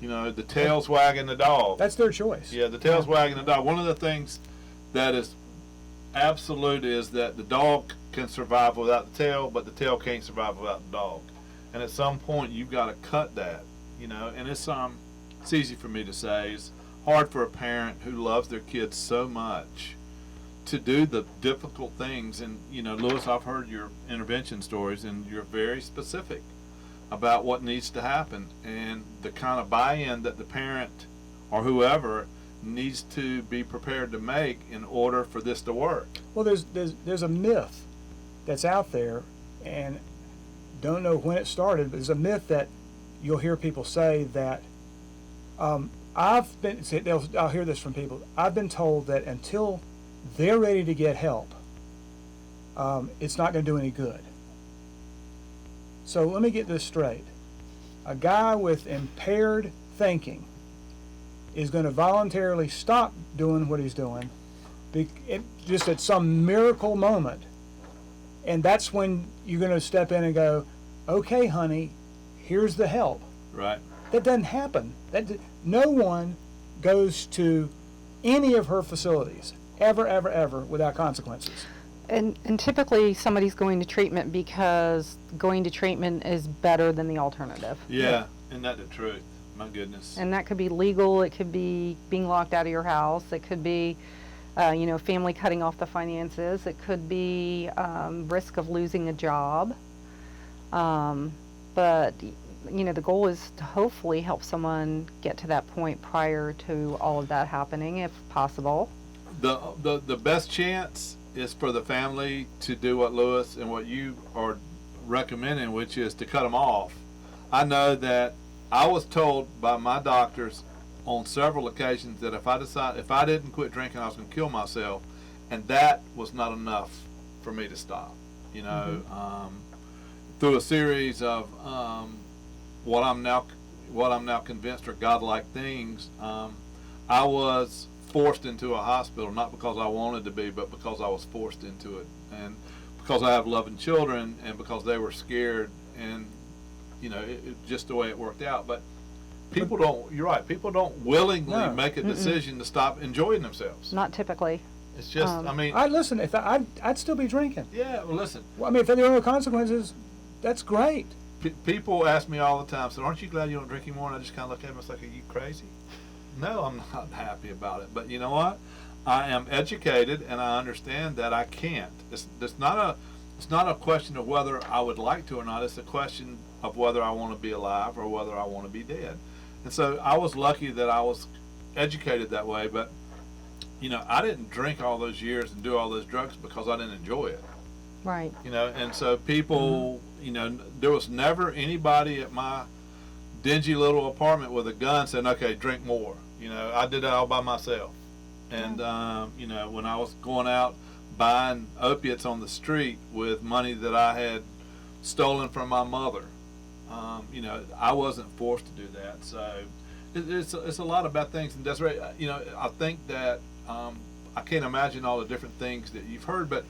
S3: the tail's wagging the dog.
S4: That's their choice.
S3: Yeah, the tail's wagging the dog. One of the things that is absolute is that the dog can survive without the tail, but the tail can't survive without the dog. And at some point, you've got to cut that, and it's easy for me to say. It's hard for a parent who loves their kids so much to do the difficult things. And Lewis, I've heard your intervention stories, and you're very specific about what needs to happen and the kind of buy-in that the parent or whoever needs to be prepared to make in order for this to work.
S4: Well, there's a myth that's out there, and don't know when it started, but there's a myth that you'll hear people say that I'll hear this from people. I've been told that until they're ready to get help, it's not going to do any good. So let me get this straight. A guy with impaired thinking is going to voluntarily stop doing what he's doing just at some miracle moment. And that's when you're going to step in and go, okay, honey, here's the help.
S3: Right.
S4: That doesn't happen. No one goes to any of her facilities ever without consequences.
S5: And typically somebody's going to treatment because going to treatment is better than the alternative.
S3: Yeah, isn't that the truth? My goodness.
S5: And that could be legal, it could be being locked out of your house, it could be family cutting off the finances, it could be risk of losing a job. But the goal is to hopefully help someone get to that point prior to all of that happening, if possible.
S3: The best chance is for the family to do what Lewis and what you are recommending, which is to cut them off. I know that I was told by my doctors on several occasions that if I didn't quit drinking, I was going to kill myself, and that was not enough for me to stop. You know, through a series of what I'm now convinced are godlike things, I was forced into a hospital, not because I wanted to be, but because I was forced into it, and because I have loving children, and because they were scared, and you know, just the way it worked out. But people don't. You're right. People don't willingly make a decision to stop enjoying themselves.
S5: Not typically.
S3: It's just. I mean.
S4: Listen. If I'd still be drinking.
S3: Yeah. Well, listen.
S4: Well, I mean, if there are no consequences, that's great.
S3: People ask me all the time, so aren't you glad you don't drink anymore? And I just kind of look at them, it's like, are you crazy? No, I'm not happy about it. But you know what? I am educated, and I understand that I can't. It's not a question of whether I would like to or not. It's a question of whether I want to be alive or whether I want to be dead. And so I was lucky that I was educated that way. But you know, I didn't drink all those years and do all those drugs because I didn't enjoy it.
S5: Right.
S3: You know, and so people, you know, there was never anybody at my dingy little apartment with a gun saying, okay, drink more. You know, I did it all by myself. And, you know, when I was going out buying opiates on the street with money that I had stolen from my mother, you know, I wasn't forced to do that. So it's a lot of bad things. And Desiree, you know, I think that I can't imagine all the different things that you've heard, but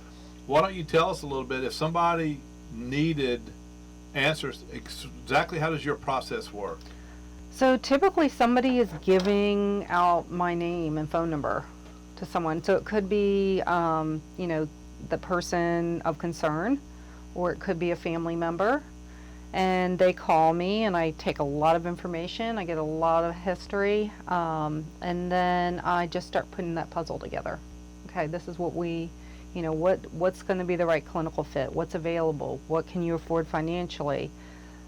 S3: why don't you tell us a little bit, if somebody needed answers, exactly how does your process work?
S5: So typically somebody is giving out my name and phone number to someone. So it could be, you know, the person of concern, or it could be a family member. And they call me, and I take a lot of information. I get a lot of history. And then I just start putting that puzzle together. Okay, this is what we, you know, what's going to be the right clinical fit? What's available? What can you afford financially?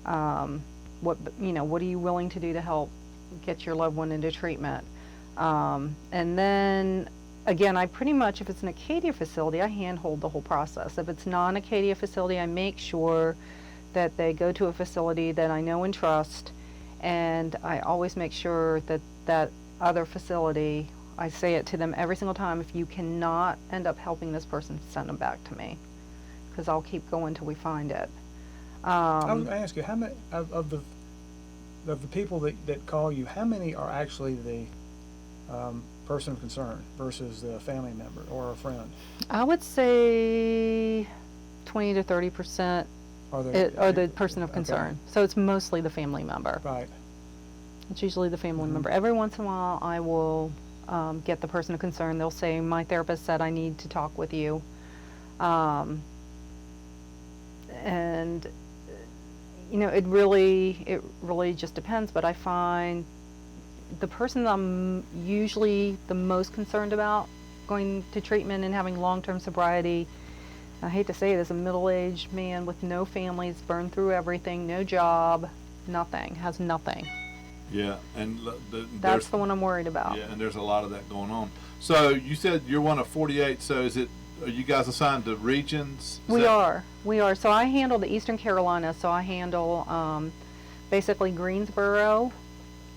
S5: What, you know, what are you willing to do to help get your loved one into treatment? And then again, I pretty much, if it's an Acadia facility, I handhold the whole process. If it's not an Acadia facility, I make sure that they go to a facility that I know and trust, and I always make sure that that other facility, I say it to them every single time, if you cannot end up helping this person, send them back to me, because I'll keep going till we find it.
S4: I was going to ask you, how many of the people that call you, how many are actually the person of concern versus the family member or a friend?
S5: I would say 20 to 30% are the person of concern. Okay. So it's mostly the family member.
S4: Right.
S5: It's usually the family member. Every once in a while, I will get the person of concern. They'll say, my therapist said I need to talk with you. And you know, it really just depends, but I find the person that I'm usually the most concerned about going to treatment and having long-term sobriety, I hate to say it, is a middle-aged man with no families, burned through everything, no job, nothing, has nothing.
S3: Yeah, and
S5: that's the one I'm worried about.
S3: Yeah, and there's a lot of that going on. So you said you're one of 48, so are you guys assigned to regions?
S5: We are. So I handle the Eastern Carolina. So I handle basically Greensboro,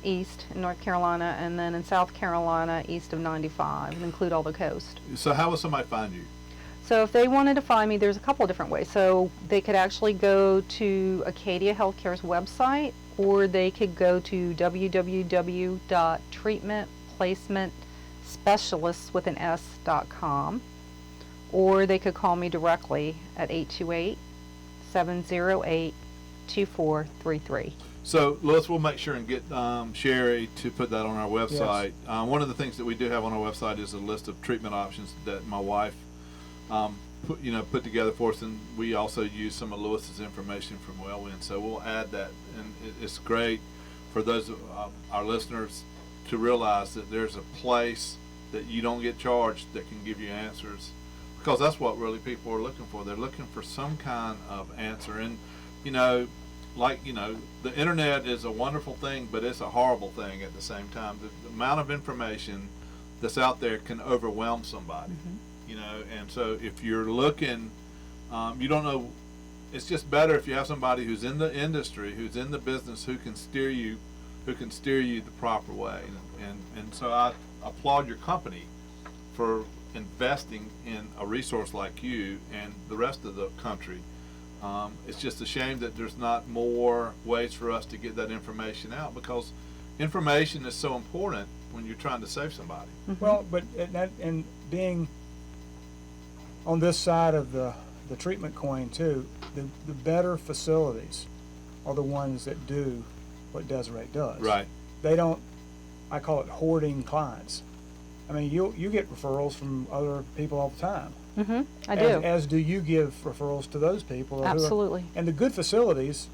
S5: east in North Carolina, and then in South Carolina, east of 95, and include all the coast.
S3: So how would somebody find you?
S5: So if they wanted to find me, there's a couple of different ways. So they could actually go to Acadia Healthcare's website, or they could go to www.treatmentplacementspecialists.com. Or they could call me directly at 828-708-2433.
S3: So, Lois, we'll make sure and get Sherry to put that on our website. Yes. One of the things that we do have on our website is a list of treatment options that my wife put together for us, and we also use some of Lois's information from Wellwind. So we'll add that, and it's great for those of our listeners to realize that there's a place that you don't get charged that can give you answers. Because that's what really people are looking for. They're looking for some kind of answer. And, the internet is a wonderful thing, but it's a horrible thing at the same time. The amount of information that's out there can overwhelm somebody, and so if you're looking, you don't know, it's just better if you have somebody who's in the industry, who's in the business, who can steer you the proper way. And so I applaud your company for investing in a resource like you and the rest of the country. It's just a shame that there's not more ways for us to get that information out, because information is so important when you're trying to save somebody.
S4: Well, but and being on this side of the treatment coin too, the better facilities are the ones that do what Desiree does.
S3: Right.
S4: They don't, I call it hoarding clients. I mean, you get referrals from other people all the time.
S5: I do.
S4: As do you give referrals to those people.
S5: Absolutely.
S4: And the good facilities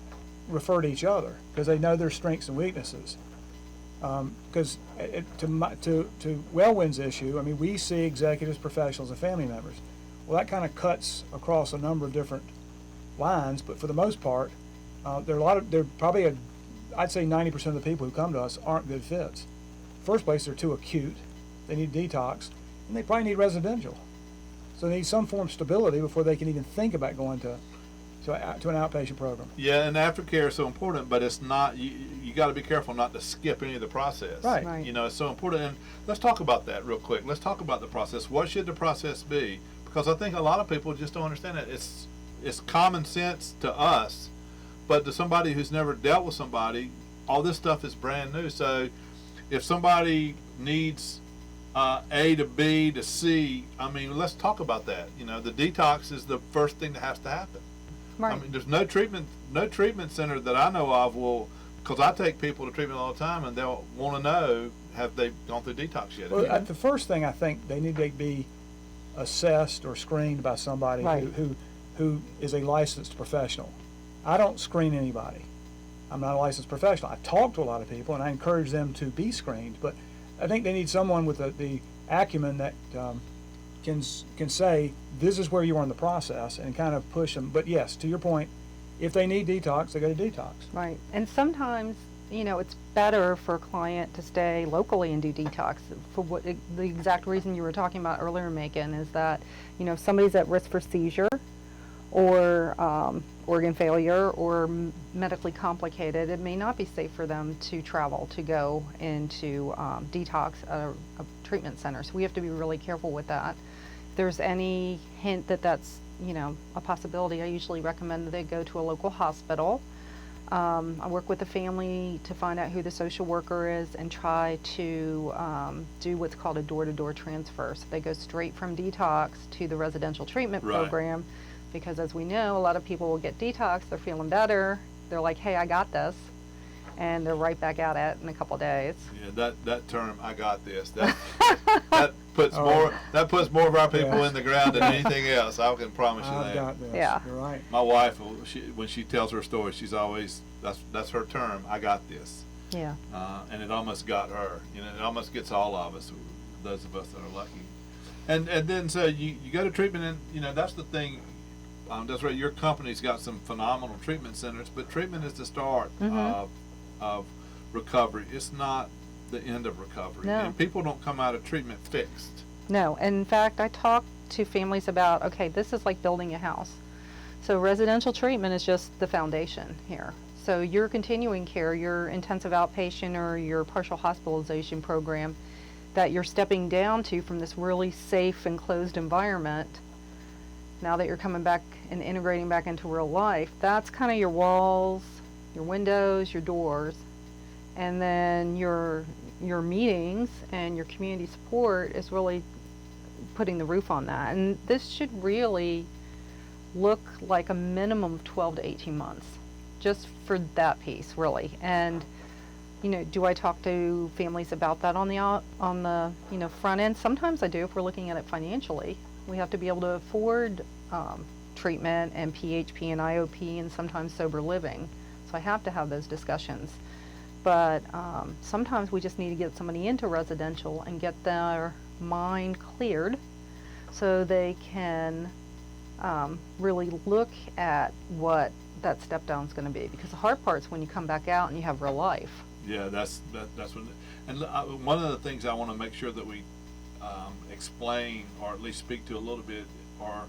S4: refer to each other because they know their strengths and weaknesses. Because to Wellwyn's issue, I mean, we see executives, professionals, and family members. Well, that kind of cuts across a number of different lines, but for the most part, there are probably I'd say 90% of the people who come to us aren't good fits. First place, they're too acute. They need detox, and they probably need residential. So they need some form of stability before they can even think about going to an outpatient program.
S3: Yeah, and aftercare is so important, but it's not. You got to be careful not to skip any of the process.
S4: Right.
S3: You know, it's so important. And let's talk about that real quick. Let's talk about the process. What should the process be? Because I think a lot of people just don't understand it. It's common sense to us, but to somebody who's never dealt with somebody, all this stuff is brand new. So if somebody needs A to B to C, I mean, let's talk about that. You know, the detox is the first thing that has to happen.
S5: Right.
S3: I mean, there's no treatment center that I know of will, because I take people to treatment all the time, and they'll want to know, have they gone through detox yet?
S4: Well, the first thing I think they need to be assessed or screened by somebody
S5: Right.
S4: who is a licensed professional. I don't screen anybody. I'm not a licensed professional. I talk to a lot of people and I encourage them to be screened, but I think they need someone with the acumen that can say this is where you are in the process and kind of push them. But yes, to your point, if they need detox, they go to detox.
S5: Right. And sometimes, you know, it's better for a client to stay locally and do detox for what the exact reason you were talking about earlier, Macon, is that, you know, if somebody's at risk for seizure or organ failure or medically complicated, it may not be safe for them to travel to go into detox at a treatment center. So we have to be really careful with that. If there's any hint that that's, you know, a possibility, I usually recommend that they go to a local hospital. I work with the family to find out who the social worker is and try to do what's called a door-to-door transfer. So they go straight from detox to the residential treatment
S3: Right.
S5: program, because as we know, a lot of people will get detox, they're feeling better, they're like, hey, I got this, and they're right back at it in a couple days.
S3: Yeah, that term, I got this. That puts more of our people in the ground than anything else. I can promise you
S4: I've
S3: that.
S4: got this.
S5: Yeah.
S4: You're right.
S3: My wife, when she tells her story, she's always that's her term. I got this,
S5: Yeah.
S3: and it almost got her. You know, it almost gets all of us, those of us that are lucky. And then so you go to treatment, and you know that's the thing. That's right. Your company's got some phenomenal treatment centers, but treatment is the start of recovery. It's not the end of recovery.
S5: No.
S3: And people don't come out of treatment fixed.
S5: No, in fact, I talk to families about, okay, this is like building a house. So residential treatment is just the foundation here. So your continuing care, your intensive outpatient or your partial hospitalization program that you're stepping down to from this really safe and closed environment, now that you're coming back and integrating back into real life, that's kind of your walls, your windows, your doors, and then your meetings and your community support is really putting the roof on that. And this should really look like a minimum of 12 to 18 months, just for that piece, really. And you know, do I talk to families about that on the you know, front end? Sometimes I do, if we're looking at it financially. We have to be able to afford treatment and PHP and IOP and sometimes sober living. So I have to have those discussions. But sometimes we just need to get somebody into residential and get their mind cleared so they can really look at what that step down is going to be. Because the hard part is when you come back out and you have real life.
S3: Yeah, that's what. And one of the things I want to make sure that we explain, or at least speak to a little bit, are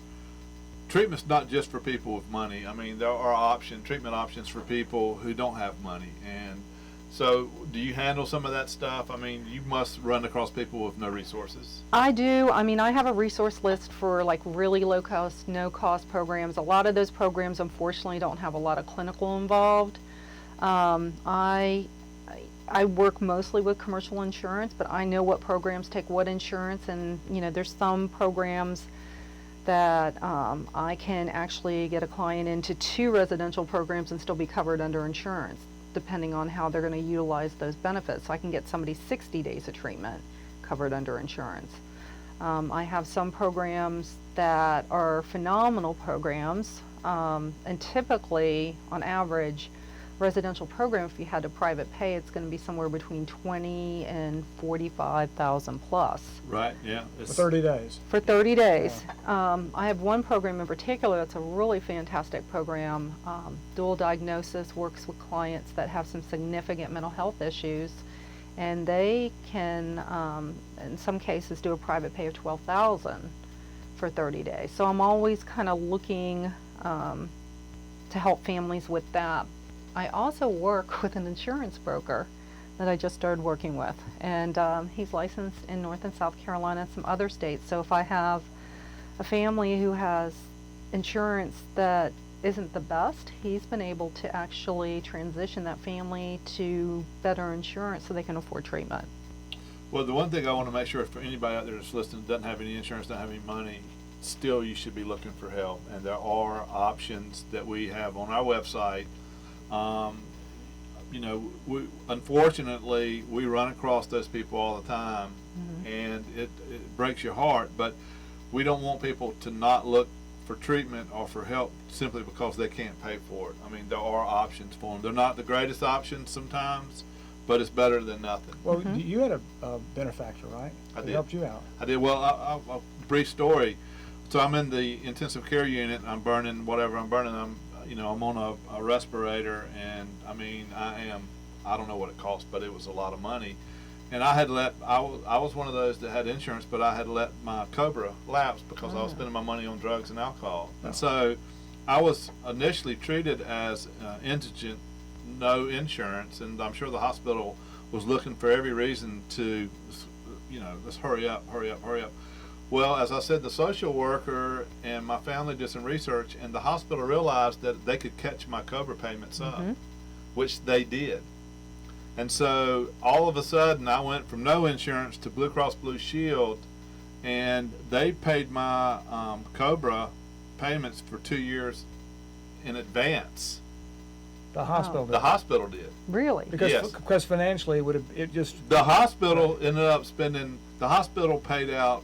S3: treatment's not just for people with money. I mean, there are treatment options for people who don't have money, and So do you handle some of that stuff? I mean, you must run across people with no resources.
S5: I do. I mean, I have a resource list for like really low cost, no cost programs. A lot of those programs, unfortunately, don't have a lot of clinical involved. I work mostly with commercial insurance, but I know what programs take what insurance, and you know, there's some programs that I can actually get a client into 2 residential programs and still be covered under insurance, depending on how they're going to utilize those benefits. So I can get somebody 60 days of treatment covered under insurance. I have some programs that are phenomenal programs, and typically, on average, residential program, if you had to private pay, it's going to be somewhere between 20 and 45,000 plus.
S3: Right. Yeah.
S4: For 30 days.
S5: For 30 days. I have one program in particular that's a really fantastic program. Dual diagnosis, works with clients that have some significant mental health issues, and they can, in some cases, do a private pay of 12,000 for 30 days. So I'm always kind of looking to help families with that. I also work with an insurance broker that I just started working with, and he's licensed in North and South Carolina and some other states. So if I have a family who has insurance that isn't the best, he's been able to actually transition that family to better insurance so they can afford treatment.
S3: Well, the one thing I want to make sure for anybody out there that's listening, doesn't have any insurance, doesn't have any money, still you should be looking for help. And there are options that we have on our website. You know, unfortunately, we run across those people all the time, and it breaks your heart, but we don't want people to not look for treatment or for help simply because they can't pay for it. I mean, there are options for them. They're not the greatest options sometimes, but it's better than nothing.
S4: Well, you had a benefactor, right?
S3: I
S4: That
S3: did.
S4: helped you out.
S3: I did. Well, a brief story. So I'm in the intensive care unit, and I'm burning whatever I'm burning. I'm on a respirator, and I mean, I don't know what it cost, but it was a lot of money. And I was one of those that had insurance, but I had let my COBRA lapse because I was spending my money on drugs and alcohol. And so I was initially treated as indigent, no insurance, and I'm sure the hospital was looking for every reason to, let's hurry up. Well, as I said, the social worker and my family did some research, and the hospital realized that they could catch my COBRA payments up, which they did. And so all of a sudden, I went from no insurance to Blue Cross Blue Shield, and they paid my COBRA payments for 2 years in advance.
S4: The hospital did.
S3: The hospispital did.
S5: Really?
S4: Because financially,
S3: The hospital ended up spending. The hospital paid out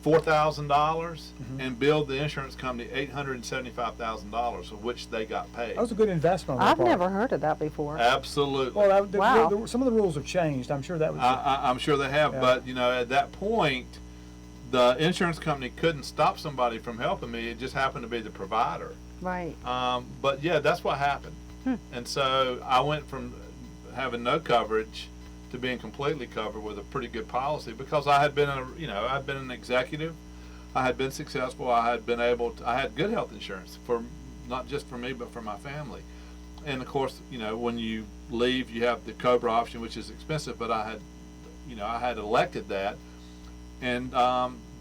S3: $4,000 and billed the insurance company $875,000, of which they got paid.
S4: That was a good investment on their
S5: I've
S4: part.
S5: never heard of that before.
S3: Absolutely.
S4: Well,
S5: Wow.
S4: some of the rules have changed. I'm sure that was.
S3: I'm sure they have,
S4: Yeah.
S3: but at that point, the insurance company couldn't stop somebody from helping me. It just happened to be the provider.
S5: Right.
S3: But yeah, that's what happened. And so I went from having no coverage to being completely covered with a pretty good policy because I had been I'd been an executive, I had been successful, I had good health insurance for not just for me but for my family. And of course, when you leave, you have the COBRA option, which is expensive, but I had elected that. And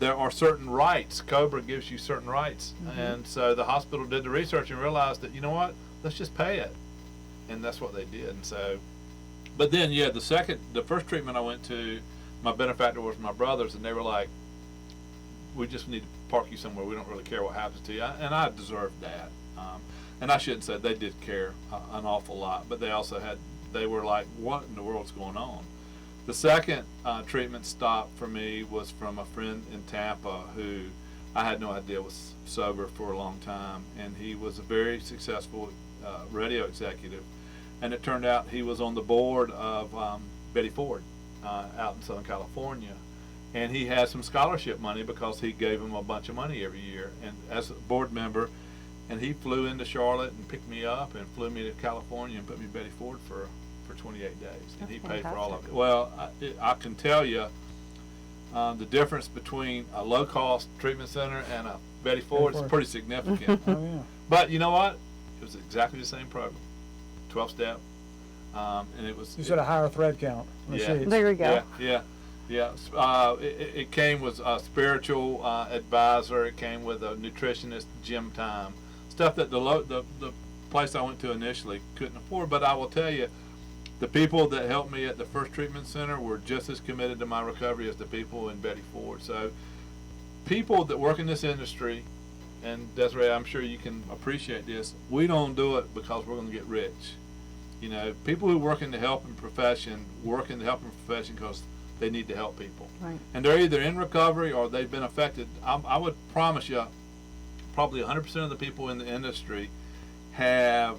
S3: there are certain rights. COBRA gives you certain rights. And so the hospital did the research and realized that, let's just pay it. And that's what they did. And so, but then, the first treatment I went to, my benefactor was my brothers, and they were like, we just need to park you somewhere. We don't really care what happens to you. And I deserved that. And I shouldn't say they did care an awful lot, but they were like, what in the world's going on? The second treatment stop for me was from a friend in Tampa who I had no idea was sober for a long time, and he was a very successful radio executive, and it turned out he was on the board of Betty Ford out in Southern California, and he had some scholarship money because he gave him a bunch of money every year, and as a board member, and he flew into Charlotte and picked me up and flew me to California and put me Betty Ford for 28 days, and he paid for all of it. Well, I can tell you the difference between a low-cost treatment center and a Betty Ford is pretty significant.
S4: Oh, yeah.
S3: But you know what? It was exactly the same program. 12-step, And it was.
S4: You said a higher thread count on the
S3: Yeah.
S4: sheets.
S5: There you go.
S3: Yeah. It came with a spiritual advisor. It came with a nutritionist, gym time, stuff that the place I went to initially couldn't afford. But I will tell you, the people that helped me at the first treatment center were just as committed to my recovery as the people in Betty Ford. So, people that work in this industry, and Desiree, I'm sure you can appreciate this. We don't do it because we're going to get rich. You know, people who work in the helping profession work in the helping profession because they need to help people.
S5: Right.
S3: And they're either in recovery or they've been affected. I would promise you, probably 100% of the people in the industry have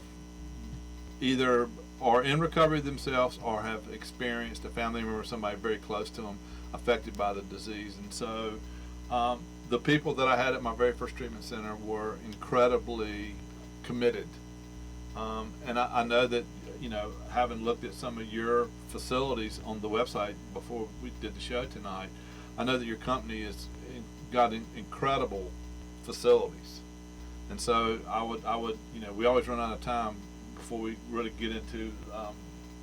S3: either are in recovery themselves or have experienced a family member or somebody very close to them affected by the disease. And so the people that I had at my very first treatment center were incredibly committed. And I know that, you know, having looked at some of your facilities on the website before we did the show tonight, I know that your company has got incredible facilities. And so I would, you know, we always run out of time before we really get into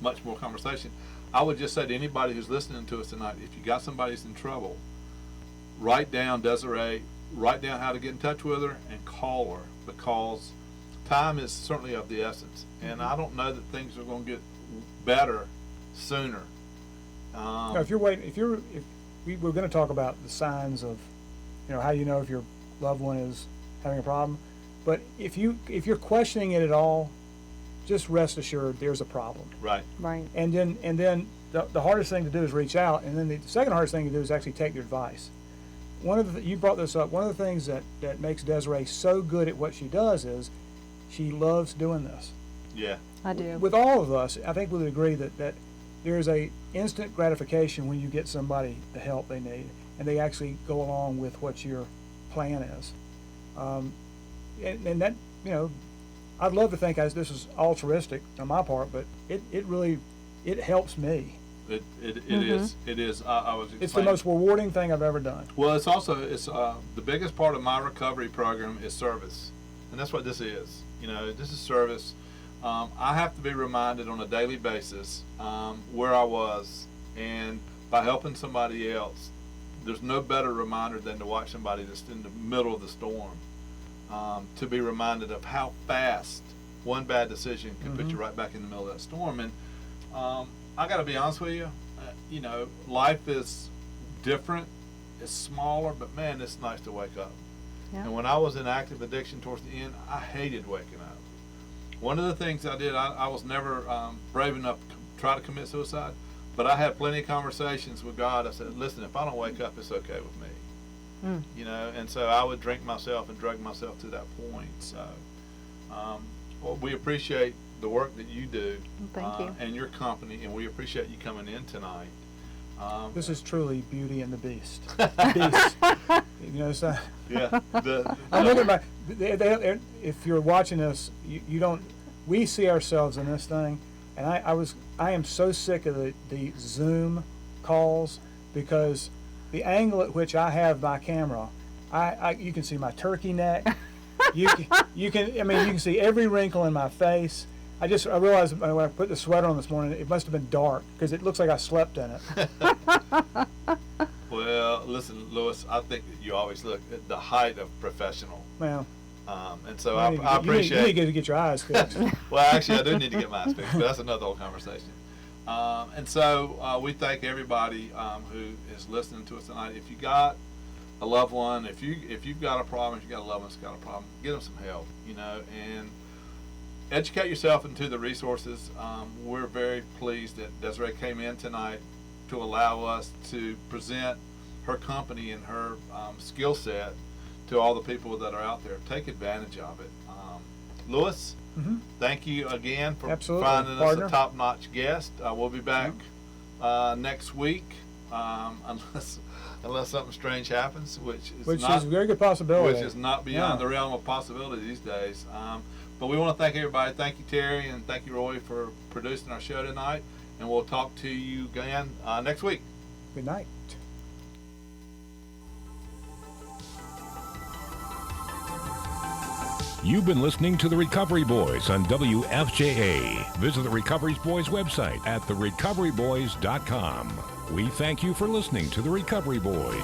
S3: much more conversation. I would just say to anybody who's listening to us tonight, if you got somebody who's in trouble, write down Desiree, write down how to get in touch with her, and call her, because time is certainly of the essence. And I don't know that things are going to get better sooner.
S4: Now, if we're going to talk about the signs of, you know, how you know if your loved one is having a problem, but if you're questioning it at all, just rest assured there's a problem.
S3: Right.
S5: Right.
S4: And then the hardest thing to do is reach out, and then the second hardest thing to do is actually take your advice. You brought this up. One of the things that makes Desiree so good at what she does is she loves doing this.
S3: Yeah.
S5: I do.
S4: With all of us, I think we would agree that there is a instant gratification when you get somebody the help they need, and they actually go along with what your plan is. And that, you know, I'd love to think this is altruistic on my part, but it really helps me.
S3: It is. It is. I was.
S4: It's the most rewarding thing I've ever done.
S3: Well, it's also the biggest part of my recovery program is service, and that's what this is. You know, this is service. I have to be reminded on a daily basis where I was, and by helping somebody else, there's no better reminder than to watch somebody that's in the middle of the storm, to be reminded of how fast one bad decision can put you right back in the middle of that storm. And I got to be honest with you, you know, life is different, it's smaller, but man, it's nice to wake up.
S5: Yeah.
S3: And when I was in active addiction towards the end, I hated waking up. One of the things I did, I was never brave enough to try to commit suicide, but I had plenty of conversations with God. I said, listen, if I don't wake up, it's okay with me. You know, and so I would drink myself and drug myself to that point. So well, we appreciate the work that you do.
S5: Thank you.
S3: And your company, and we appreciate you coming in tonight.
S4: This is truly Beauty and the Beast. Beast. You know, so
S3: Yeah.
S4: I'm looking at if you're watching this, you don't. We see ourselves in this thing, and I am so sick of the Zoom calls, because the angle at which I have my camera, you can see my turkey neck. you can see every wrinkle in my face. I realized when I put the sweater on this morning, it must have been dark because it looks like I slept in it.
S3: Well, listen, Louis, I think that you always look at the height of professional.
S4: Well,
S3: and so I appreciate.
S4: You need to get your eyes fixed.
S3: Well, actually, I do need to get my eyes fixed, but that's another whole conversation. And so we thank everybody who is listening to us tonight. If you got a loved one, if you've got a problem, if you got a loved one that's got a problem, get them some help. You know, and educate yourself into the resources. We're very pleased that Desiree came in tonight to allow us to present her company and her skill set to all the people that are out there. Take advantage of it. Louis, thank you again for finding us a top-notch guest. We'll be back next week, unless something strange happens, which is
S4: a very good possibility.
S3: Which is not beyond the realm of possibility these days. But we want to thank everybody. Thank you, Terry, and thank you, Roy, for producing our show tonight. And we'll talk to you again next week.
S4: Good night.
S2: You've been listening to The Recovery Boys on WFJA. Visit the Recovery Boys website at therecoveryboys.com. We thank you for listening to The Recovery Boys.